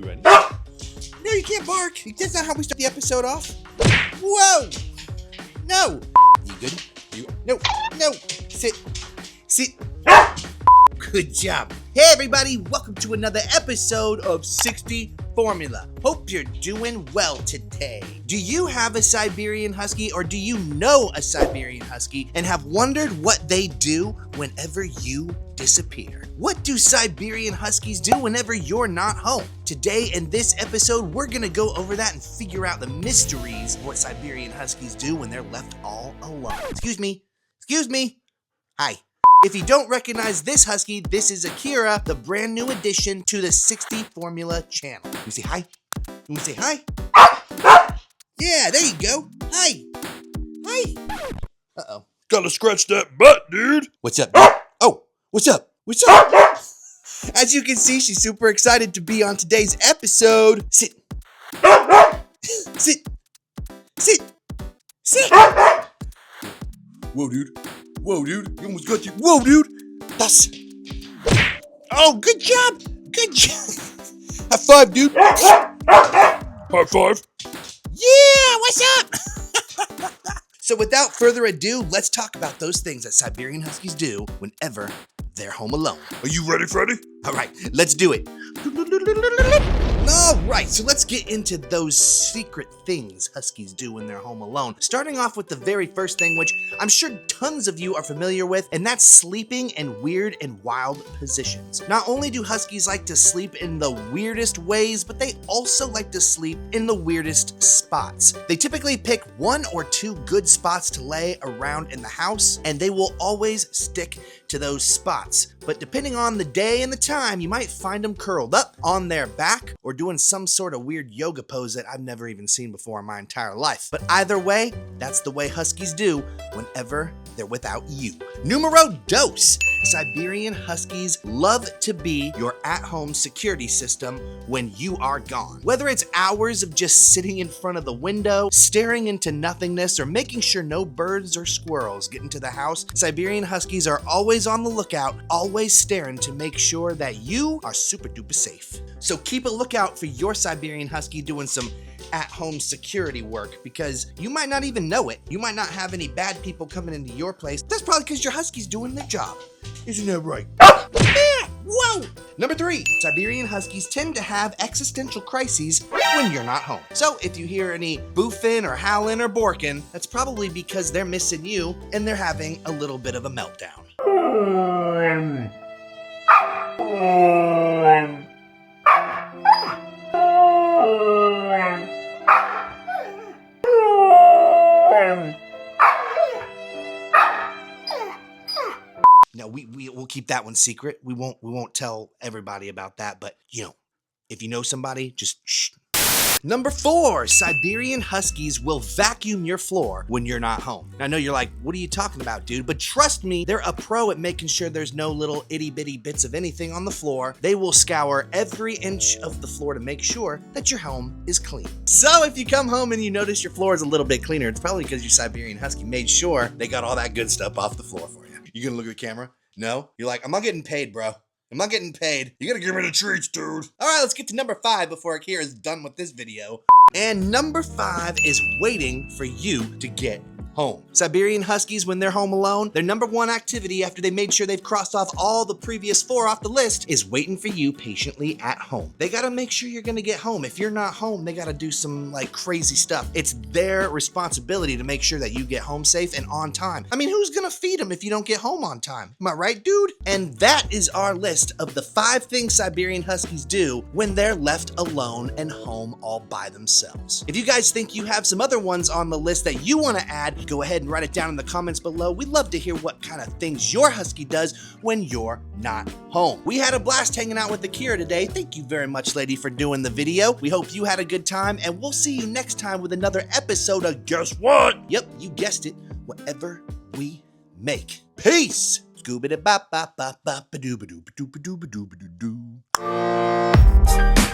You ready? No, you can't bark. That's not how we start the episode off. Whoa! No! You good? No. Sit. Good job. Hey everybody, welcome to another episode of 60 Formula. Hope you're doing well today. Do you have a Siberian Husky, or do you know a Siberian Husky and have wondered what they do whenever you disappear? What do Siberian Huskies do whenever you're not home? Today in this episode, we're gonna go over that and figure out the mysteries of what Siberian Huskies do when they're left all alone. Excuse me. Hi. If you don't recognize this Husky, this is Akira, the brand new addition to the 60 Formula channel. Can we say hi? Yeah, there you go. Hi. Uh-oh. Gotta scratch that butt, dude. What's up, dude? Oh, what's up? As you can see, she's super excited to be on today's episode. Sit. Whoa, dude. You almost got you. Whoa, dude. That's... Oh, good job. High five, dude. High five. Yeah, what's up? So without further ado, let's talk about those things that Siberian Huskies do whenever they're home alone. Are you ready, Freddy? All right, let's do it. All right, so let's get into those secret things Huskies do when they're home alone. Starting off with the very first thing, which I'm sure tons of you are familiar with, and that's sleeping in weird and wild positions. Not only do Huskies like to sleep in the weirdest ways, but they also like to sleep in the weirdest spots. They typically pick 1 or 2 good spots to lay around in the house, and they will always stick to those spots. But depending on the day and the time, you might find them curled up on their back or doing some sort of weird yoga pose that I've never even seen before in my entire life. But either way, that's the way Huskies do whenever they're without you. Numero dos. Siberian Huskies love to be your at-home security system when you are gone. Whether it's hours of just sitting in front of the window, staring into nothingness, or making sure no birds or squirrels get into the house, Siberian Huskies are always on the lookout, always staring to make sure that you are super duper safe. So keep a lookout for your Siberian Husky doing some at-home security work, because you might not even know it. You might not have any bad people coming into your place. That's probably because your Husky's doing their job. Isn't that right? Yeah! Whoa! Number 3, Siberian Huskies tend to have existential crises when you're not home. So if you hear any boofing or howling or borking, that's probably because they're missing you and they're having a little bit of a meltdown. Now we'll keep that one secret. We won't tell everybody about that, but if you know somebody, just shh. Number 4, Siberian Huskies will vacuum your floor when you're not home. Now, I know you're like, what are you talking about, dude? But trust me, they're a pro at making sure there's no little itty-bitty bits of anything on the floor. They will scour every inch of the floor to make sure that your home is clean. So if you come home and you notice your floor is a little bit cleaner, it's probably because your Siberian Husky made sure they got all that good stuff off the floor for you. You gonna look at the camera? No? You're like, I'm not getting paid, bro. I'm not getting paid. You gotta give me the treats, dude. All right, let's get to number 5 before Akira is done with this video. And number 5 is waiting for you to get home. Siberian Huskies, when they're home alone, their number 1 activity after they made sure they've crossed off all the previous 4 off the list is waiting for you patiently at home. They gotta make sure you're gonna get home. If you're not home, they gotta do some crazy stuff. It's their responsibility to make sure that you get home safe and on time. I mean, who's gonna feed them if you don't get home on time? Am I right, dude? And that is our list of the 5 things Siberian Huskies do when they're left alone and home all by themselves. If you guys think you have some other ones on the list that you wanna add, go ahead and write it down in the comments below. We'd love to hear what kind of things your Husky does when you're not home. We had a blast hanging out with Akira today. Thank you very much, lady, for doing the video. We hope you had a good time, and we'll see you next time with another episode of Guess What? Yep, you guessed it, whatever we make. Peace! Scooby-da-bop-bop-bop-bop-a-doo-ba-doo-ba-doo-ba-doo-ba-doo-ba-doo.